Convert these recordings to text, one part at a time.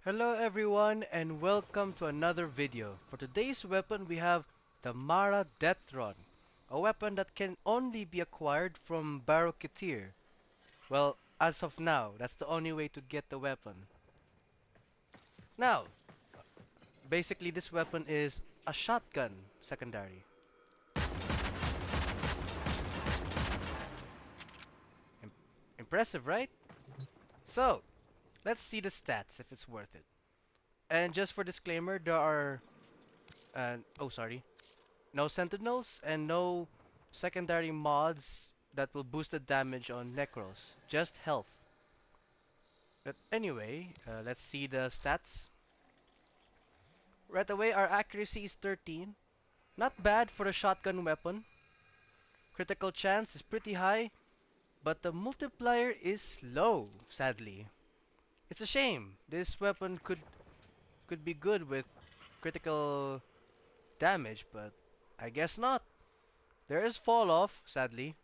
Hello everyone and welcome to another video. For today's weapon we have the Mara Detron, a weapon that can only be acquired from Baro Ki'Teer. Well, as of now, that's the only way to get the weapon. Now, basically this weapon is a shotgun secondary. Im Impressive, right? So, let's see the stats if it's worth it. And just for disclaimer, there are no sentinels and no secondary mods that will boost the damage on Necros, just health. But anyway, let's see the stats. Right away, our accuracy is 13. Not bad for a shotgun weapon. Critical chance is pretty high, but the multiplier is low, sadly. It's a shame. This weapon could be good with critical damage, but I guess not. There is fall off, sadly.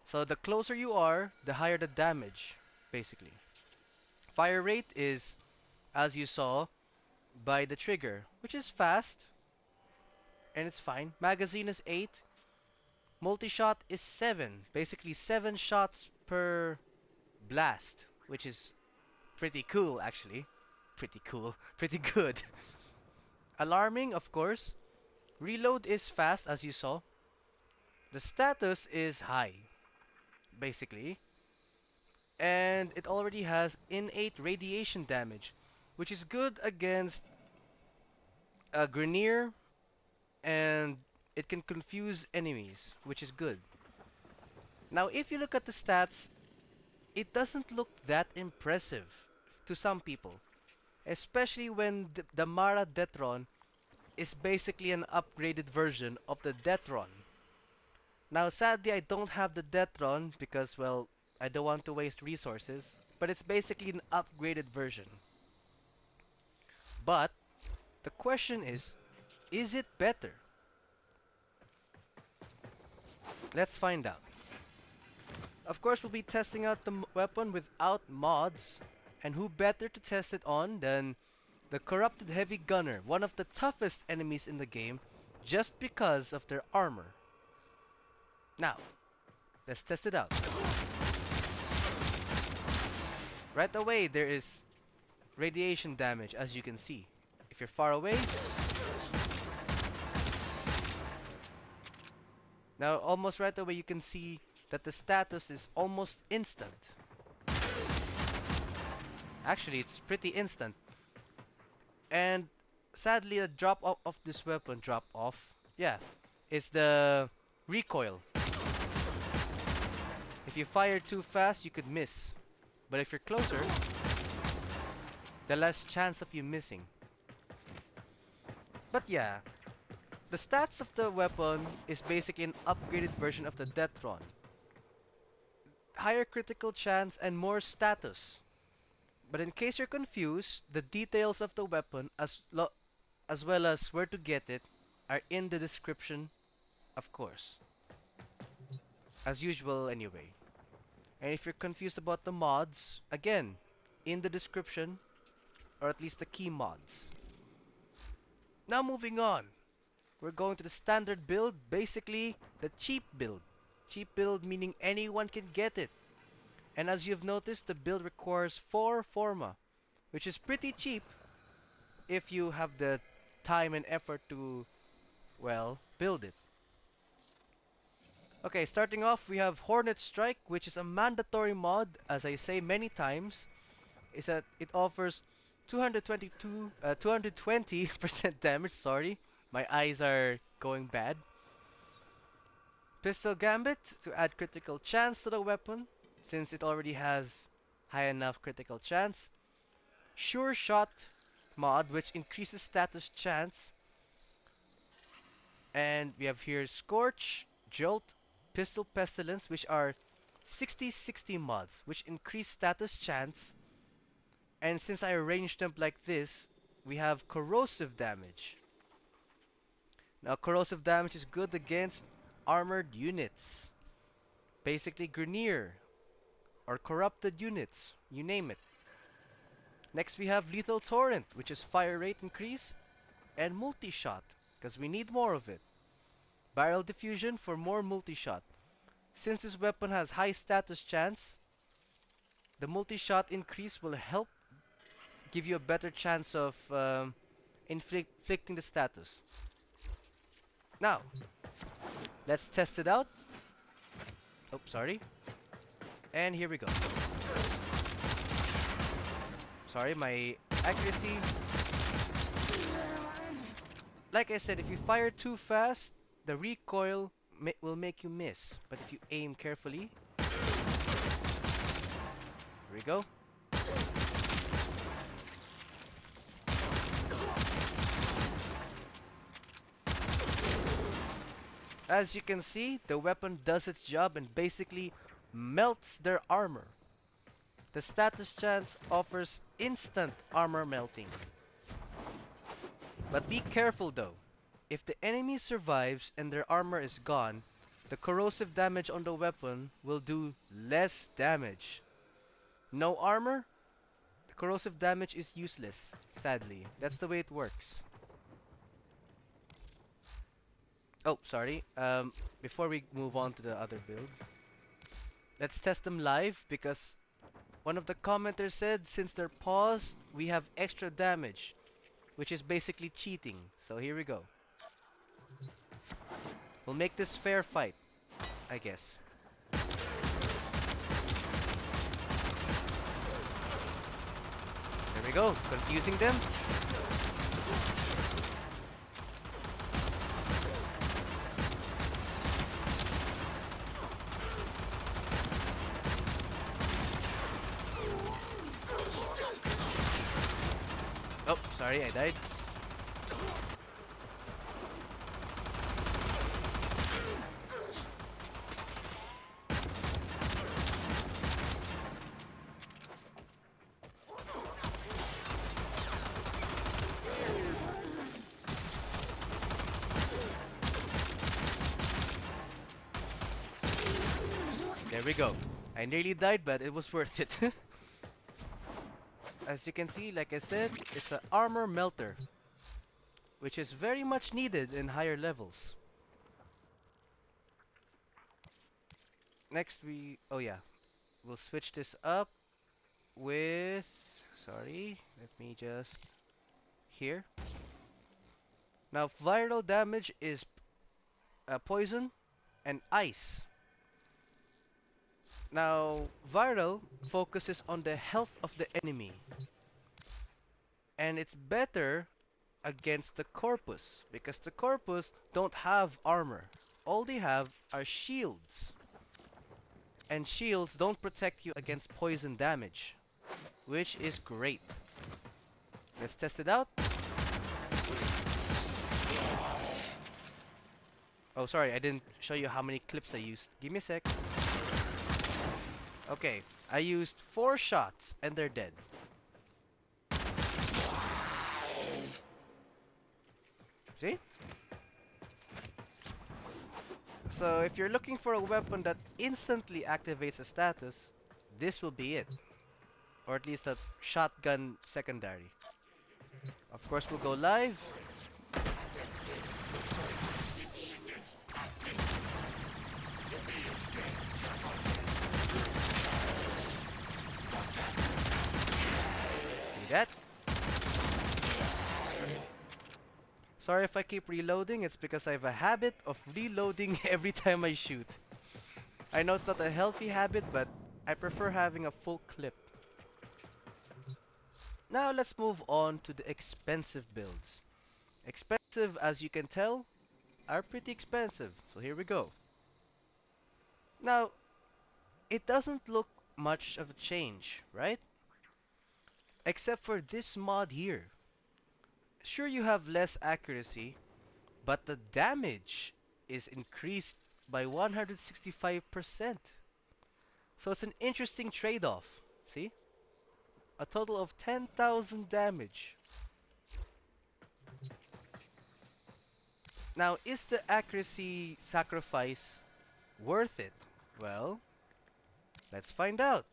So the closer you are, the higher the damage, basically. Fire rate is, as you saw, by the trigger, which is fast, and it's fine. Magazine is 8. Multi-shot is 7. Basically 7 shots per blast, which is pretty cool, actually. Pretty cool. Pretty good. Alarming, of course. Reload is fast, as you saw. The status is high, basically. And it already has innate radiation damage, which is good against a Grenier, and it can confuse enemies, which is good. Now, if you look at the stats, it doesn't look that impressive to some people, especially when the Mara Detron is basically an upgraded version of the Detron. Now, sadly, I don't have the Detron because, well, I don't want to waste resources, but it's basically an upgraded version. But the question is it better? Let's find out. Of course, we'll be testing out the weapon without mods, and who better to test it on than the Corrupted Heavy Gunner, one of the toughest enemies in the game, just because of their armor. Now, let's test it out. Right away, there is radiation damage, as you can see. If you're far away, now almost right away you can see that the status is almost instant. Actually, it's pretty instant. And sadly, the drop off of this weapon, yeah, is the recoil. If you fire too fast, you could miss. But if you're closer, the less chance of you missing. But yeah, the stats of the weapon is basically an upgraded version of the Detron. Higher critical chance and more status. But in case you're confused, the details of the weapon as well as where to get it are in the description, of course. As usual anyway. And if you're confused about the mods, again, in the description, or at least the key mods. Now moving on. We're going to the standard build, basically the cheap build. Cheap build meaning anyone can get it. And as you've noticed, the build requires 4 Forma, which is pretty cheap if you have the time and effort to, well, build it. Okay, starting off, we have Hornet Strike, which is a mandatory mod, as I say many times, is that it offers 220% damage, sorry. My eyes are going bad. Pistol Gambit to add critical chance to the weapon, since it already has high enough critical chance. Sure Shot mod, which increases status chance. And we have here Scorch, Jolt, Pistol Pestilence, which are 60-60 mods, which increase status chance. And since I arranged them like this, we have Corrosive Damage. Now, Corrosive Damage is good against armored units. Basically, Grenier or corrupted units, you name it. Next we have Lethal Torrent, which is fire rate increase, and multi-shot, because we need more of it. Barrel Diffusion for more multi-shot. Since this weapon has high status chance, the multi-shot increase will help give you a better chance of inflicting the status. Now, let's test it out. Oh, sorry. And here we go. Sorry, my accuracy. Like I said, if you fire too fast, the recoil will make you miss. But if you aim carefully, here we go. As you can see, the weapon does its job and basically melts their armor. The status chance offers instant armor melting. But be careful though. If the enemy survives and their armor is gone, the corrosive damage on the weapon will do less damage. No armor? The corrosive damage is useless, sadly. That's the way it works. Oh, sorry. Before we move on to the other build, let's test them live because one of the commenters said since they're paused, we have extra damage, which is basically cheating. So here we go. We'll make this fair fight, I guess. There we go, confusing them. Oh, sorry, I died. There we go. I nearly died, but it was worth it. As you can see, like I said, it's an armor melter, which is very much needed in higher levels. Next we'll switch this up with, sorry, let me just, here. Now viral damage is poison and ice. Now, viral focuses on the health of the enemy. And it's better against the corpus, because the corpus don't have armor. All they have are shields. And shields don't protect you against poison damage, which is great. Let's test it out. Oh, sorry, I didn't show you how many clips I used. Give me a sec. Okay, I used 4 shots and they're dead. See? So if you're looking for a weapon that instantly activates a status, this will be it. Or at least a shotgun secondary. Of course, we'll go live. That. Sorry if I keep reloading, it's because I have a habit of reloading every time I shoot. I know it's not a healthy habit, but I prefer having a full clip. Now let's move on to the expensive builds. Expensive, as you can tell, are pretty expensive, so here we go. Now, it doesn't look much of a change, right? Except for this mod here. Sure, you have less accuracy, but the damage is increased by 165%. So it's an interesting trade-off. See? A total of 10,000 damage. Now, is the accuracy sacrifice worth it? Well, let's find out.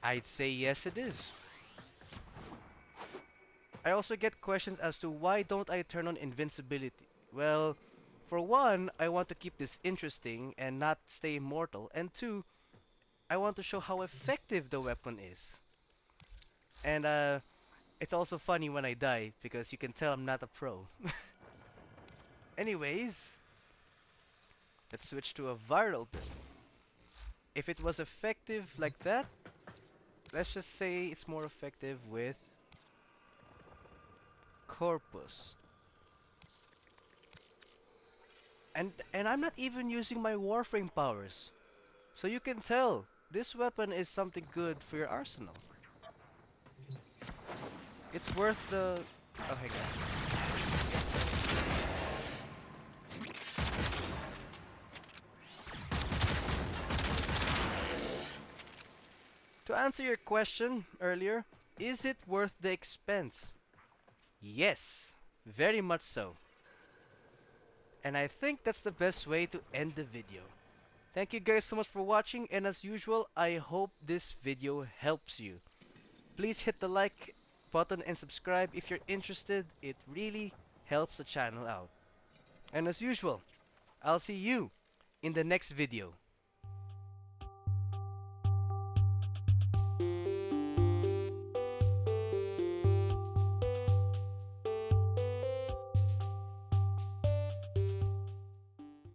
I'd say yes it is. I also get questions as to why don't I turn on invincibility. Well, for one, I want to keep this interesting and not stay immortal, and two, I want to show how effective the weapon is. And it's also funny when I die because you can tell I'm not a pro. Anyways, let's switch to a viral build. If it was effective like that, let's just say it's more effective with Corpus. And I'm not even using my Warframe powers. So you can tell, this weapon is something good for your arsenal. It's worth the... Okay guys. To answer your question earlier, is it worth the expense? Yes, very much so. And I think that's the best way to end the video. Thank you guys so much for watching, and as usual, I hope this video helps you. Please hit the like button and subscribe if you're interested. It really helps the channel out. And as usual, I'll see you in the next video.